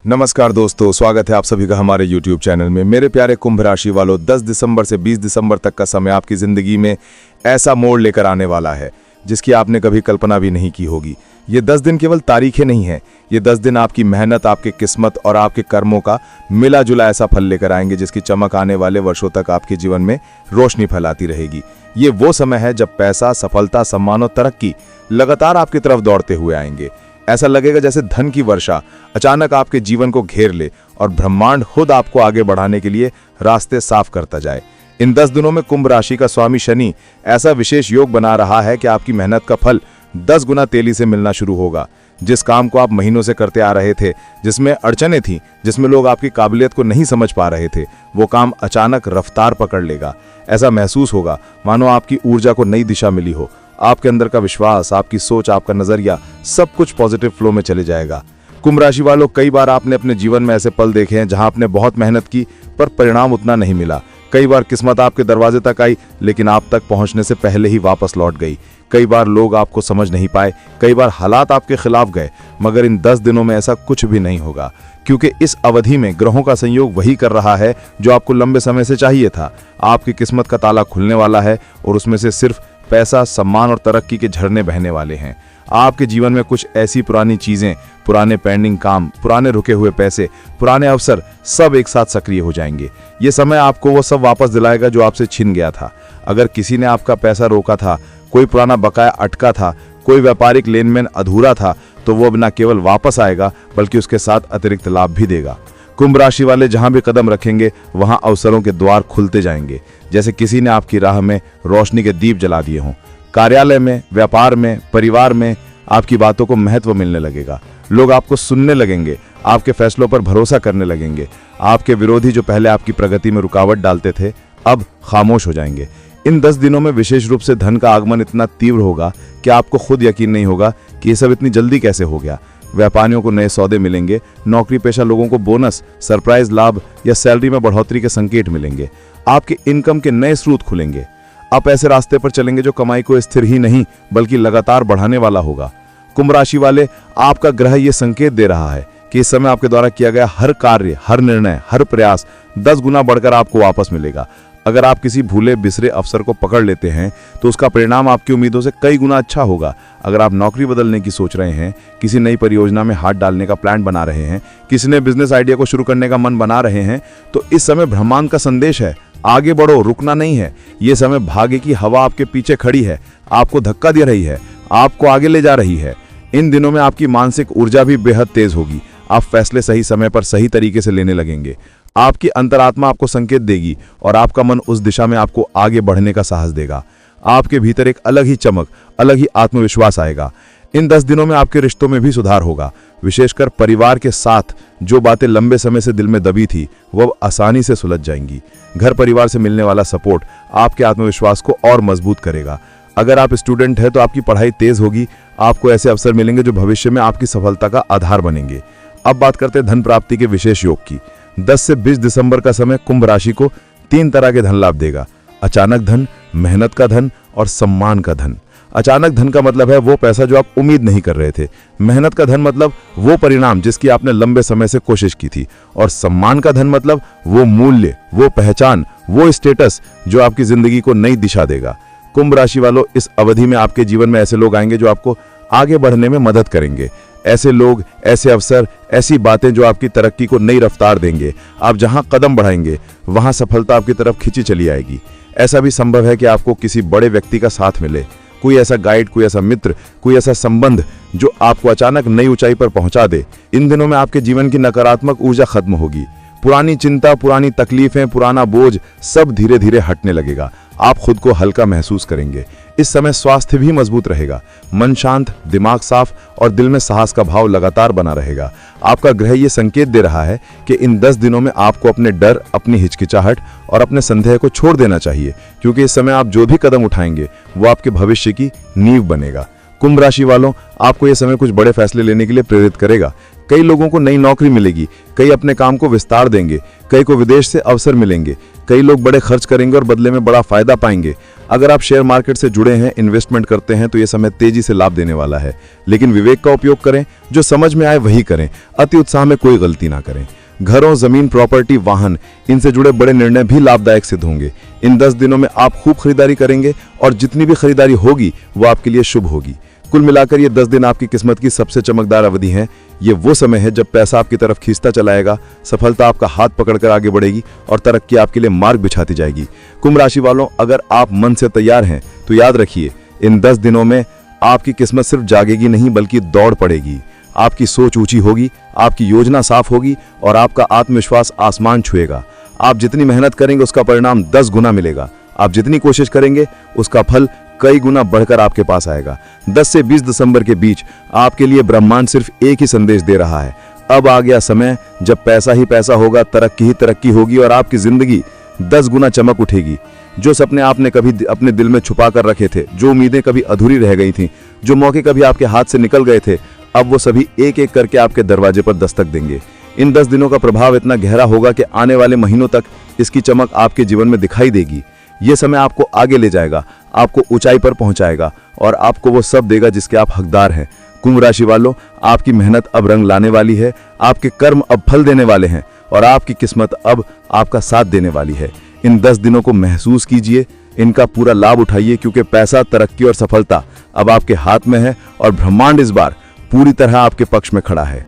नमस्कार दोस्तों, स्वागत है आप सभी का हमारे YouTube चैनल में। मेरे प्यारे कुंभ राशि वालों, 10 दिसंबर से 20 दिसंबर तक का समय आपकी ज़िंदगी में ऐसा मोड़ लेकर आने वाला है जिसकी आपने कभी कल्पना भी नहीं की होगी। ये 10 दिन केवल तारीखें नहीं हैं, ये 10 दिन आपकी मेहनत, आपकी किस्मत और आपके कर्मों का मिला जुला ऐसा फल लेकर आएंगे जिसकी चमक आने वाले वर्षों तक आपके जीवन में रोशनी फैलाती रहेगी। ये वो समय है जब पैसा, सफलता, सम्मान और तरक्की लगातार आपकी तरफ दौड़ते हुए आएंगे। ऐसा लगेगा जैसे धन की वर्षा अचानक आपके जीवन को घेर ले और ब्रह्मांड खुद आपको आगे बढ़ाने के लिए रास्ते साफ करता जाए। इन 10 दिनों में कुंभ राशि का स्वामी शनि ऐसा विशेष योग बना रहा है कि आपकी मेहनत का फल 10 गुना तेजी से मिलना शुरू होगा। जिस काम को आप महीनों से करते आ रहे थे, जिसमें अड़चनें थीं, जिसमें लोग आपकी काबिलियत को नहीं समझ पा रहे थे, वो काम अचानक रफ्तार पकड़ लेगा। ऐसा महसूस होगा मानो आपकी ऊर्जा को नई दिशा मिली हो। आपके अंदर का विश्वास, आपकी सोच, आपका नजरिया सब कुछ पॉजिटिव फ्लो में चले जाएगा। कुंभ राशि वालों, कई बार आपने अपने जीवन में ऐसे पल देखे हैं जहां आपने बहुत मेहनत की पर परिणाम उतना नहीं मिला। कई बार किस्मत आपके दरवाजे तक आई लेकिन आप तक पहुंचने से पहले ही वापस लौट गई। कई बार लोग आपको समझ नहीं पाए, कई बार हालात आपके खिलाफ गए। मगर इन 10 दिनों में ऐसा कुछ भी नहीं होगा, क्योंकि इस अवधि में ग्रहों का संयोग वही कर रहा है जो आपको लंबे समय से चाहिए था। आपकी किस्मत का ताला खुलने वाला है और उसमें से सिर्फ पैसा, सम्मान और तरक्की के झरने बहने वाले हैं। आपके जीवन में कुछ ऐसी पुरानी चीजें, पुराने पेंडिंग काम, पुराने रुके हुए पैसे, पुराने अवसर सब एक साथ सक्रिय हो जाएंगे। ये समय आपको वो सब वापस दिलाएगा जो आपसे छिन गया था। अगर किसी ने आपका पैसा रोका था, कोई पुराना बकाया अटका था, कोई व्यापारिक लेन देन अधूरा था, तो वो अब न केवल वापस आएगा बल्कि उसके साथ अतिरिक्त लाभ भी देगा। कुंभ राशि वाले जहां भी कदम रखेंगे वहां अवसरों के द्वार खुलते जाएंगे, जैसे किसी ने आपकी राह में रोशनी के दीप जला दिए हों। कार्यालय में, व्यापार में, परिवार में आपकी बातों को महत्व मिलने लगेगा। लोग आपको सुनने लगेंगे, आपके फैसलों पर भरोसा करने लगेंगे। आपके विरोधी जो पहले आपकी प्रगति में रुकावट डालते थे, अब खामोश हो जाएंगे। इन 10 दिनों में विशेष रूप से धन का आगमन इतना तीव्र होगा कि आपको खुद यकीन नहीं होगा कि ये सब इतनी जल्दी कैसे हो गया। व्यापारियों को नए सौदे मिलेंगे, नौकरी पेशा लोगों को बोनस, सरप्राइज लाभ या सैलरी में बढ़ोतरी के संकेत मिलेंगे। आपके इनकम के नए स्रोत खुलेंगे। आप ऐसे रास्ते पर चलेंगे जो कमाई को स्थिर ही नहीं बल्कि लगातार बढ़ाने वाला होगा। कुंभ राशि वाले, आपका ग्रह ये संकेत दे रहा है कि इस समय आपके द्वारा किया गया हर कार्य, हर निर्णय, हर प्रयास 10 गुना बढ़कर आपको वापस मिलेगा। अगर आप किसी भूले बिसरे अवसर को पकड़ लेते हैं तो उसका परिणाम आपकी उम्मीदों से कई गुना अच्छा होगा। अगर आप नौकरी बदलने की सोच रहे हैं, किसी नई परियोजना में हाथ डालने का प्लान बना रहे हैं, किसी ने बिजनेस आइडिया को शुरू करने का मन बना रहे हैं, तो इस समय ब्रह्मांड का संदेश है, आगे बढ़ो, रुकना नहीं है। ये समय भाग्य की हवा आपके पीछे खड़ी है, आपको धक्का दे रही है, आपको आगे ले जा रही है। इन दिनों में आपकी मानसिक ऊर्जा भी बेहद तेज होगी। आप फैसले सही समय पर सही तरीके से लेने लगेंगे। आपकी अंतरात्मा आपको संकेत देगी और आपका मन उस दिशा में आपको आगे बढ़ने का साहस देगा। आपके भीतर एक अलग ही चमक, अलग ही आत्मविश्वास आएगा। इन 10 दिनों में आपके रिश्तों में भी सुधार होगा। विशेषकर परिवार के साथ जो बातें लंबे समय से दिल में दबी थी वो अब आसानी से सुलझ जाएंगी। घर परिवार से मिलने वाला सपोर्ट आपके आत्मविश्वास को और मजबूत करेगा। अगर आप स्टूडेंट हैं तो आपकी पढ़ाई तेज होगी। आपको ऐसे अवसर मिलेंगे जो भविष्य में आपकी सफलता का आधार बनेंगे। अब बात करते हैं धन प्राप्ति के विशेष योग की। 10 से 20 दिसंबर का समय कुंभ राशि को 3 तरह के धन लाभ देगा: अचानक धन, मेहनत का धन और सम्मान का धन। अचानक धन का मतलब है वो पैसा जो आप उम्मीद नहीं कर रहे थे। मेहनत का धन मतलब वो परिणाम जिसकी आपने लंबे समय से कोशिश की थी। और सम्मान का धन मतलब वो मूल्य, वो पहचान, वो स्टेटस जो आपकी जिंदगी को नई दिशा देगा। कुंभ राशि वालों, इस अवधि में आपके जीवन में ऐसे लोग आएंगे जो आपको आगे बढ़ने में मदद करेंगे। ऐसे लोग, ऐसे अवसर, ऐसी बातें जो आपकी तरक्की को नई रफ्तार देंगे। आप जहां कदम बढ़ाएंगे वहां सफलता आपकी तरफ खींची चली आएगी। ऐसा भी संभव है कि आपको किसी बड़े व्यक्ति का साथ मिले, कोई ऐसा गाइड, कोई ऐसा मित्र, कोई ऐसा संबंध जो आपको अचानक नई ऊंचाई पर पहुंचा दे। इन दिनों में आपके जीवन की नकारात्मक ऊर्जा खत्म होगी। पुरानी चिंता, पुरानी तकलीफें, पुराना बोझ सब धीरे धीरे हटने लगेगा। आप खुद को हल्का महसूस करेंगे। इस समय स्वास्थ्य भी मजबूत रहेगा। मन शांत, दिमाग साफ और दिल में साहस का भाव लगातार बना रहेगा। आपका ग्रह ये संकेत दे रहा है कि इन 10 दिनों में आपको अपने डर, अपनी हिचकिचाहट और अपने संदेह को छोड़ देना चाहिए, क्योंकि इस समय आप जो भी कदम उठाएंगे वो आपके भविष्य की नींव बनेगा। कुंभ राशि वालों, आपको यह समय कुछ बड़े फैसले लेने के लिए प्रेरित करेगा। कई लोगों को नई नौकरी मिलेगी, कई अपने काम को विस्तार देंगे, कई को विदेश से अवसर मिलेंगे, कई लोग बड़े खर्च करेंगे और बदले में बड़ा फायदा पाएंगे। अगर आप शेयर मार्केट से जुड़े हैं, इन्वेस्टमेंट करते हैं, तो यह समय तेजी से लाभ देने वाला है। लेकिन विवेक का उपयोग करें, जो समझ में आए वही करें, अति उत्साह में कोई गलती ना करें। घरों, जमीन, प्रॉपर्टी, वाहन, इनसे जुड़े बड़े निर्णय भी लाभदायक सिद्ध होंगे। इन 10 दिनों में आप खूब खरीदारी करेंगे और जितनी भी खरीदारी होगी वो आपके लिए शुभ होगी। कुल मिलाकर ये 10 दिन आपकी किस्मत की सबसे चमकदार अवधि है। ये वो समय है जब पैसा आपकी तरफ खींचता चलाएगा, सफलता आपका हाथ पकड़कर आगे बढ़ेगी और तरक्की आपके लिए मार्ग बिछाती जाएगी। कुंभ राशि वालों, अगर आप मन से तैयार हैं तो याद रखिए, इन 10 दिनों में आपकी किस्मत सिर्फ जागेगी नहीं बल्कि दौड़ पड़ेगी। आपकी सोच ऊंची होगी, आपकी योजना साफ होगी और आपका आत्मविश्वास आसमान छुएगा। आप जितनी मेहनत करेंगे उसका परिणाम 10 गुना मिलेगा। आप जितनी कोशिश करेंगे उसका फल कई गुना बढ़कर आपके पास आएगा। 10 से 20 दिसंबर के बीच आपके लिए ब्रह्मांड सिर्फ एक ही संदेश दे रहा है, अब आ गया समय जब पैसा ही पैसा होगा, तरक्की ही तरक्की होगी और आपकी जिंदगी 10 गुना चमक उठेगी। जो सपने आपने कभी अपने दिल में छुपा कर रखे थे, जो उम्मीदें कभी अधूरी रह गई थीं, जो मौके कभी आपके हाथ से निकल गए थे, अब वो सभी एक एक करके आपके दरवाजे पर दस्तक देंगे। इन 10 दिनों का प्रभाव इतना गहरा होगा कि आने वाले महीनों तक इसकी चमक आपके जीवन में दिखाई देगी। ये समय आपको आगे ले जाएगा, आपको ऊंचाई पर पहुंचाएगा और आपको वो सब देगा जिसके आप हकदार हैं। कुंभ राशि वालों, आपकी मेहनत अब रंग लाने वाली है, आपके कर्म अब फल देने वाले हैं और आपकी किस्मत अब आपका साथ देने वाली है। इन 10 दिनों को महसूस कीजिए, इनका पूरा लाभ उठाइए, क्योंकि पैसा, तरक्की और सफलता अब आपके हाथ में है और ब्रह्मांड इस बार पूरी तरह आपके पक्ष में खड़ा है।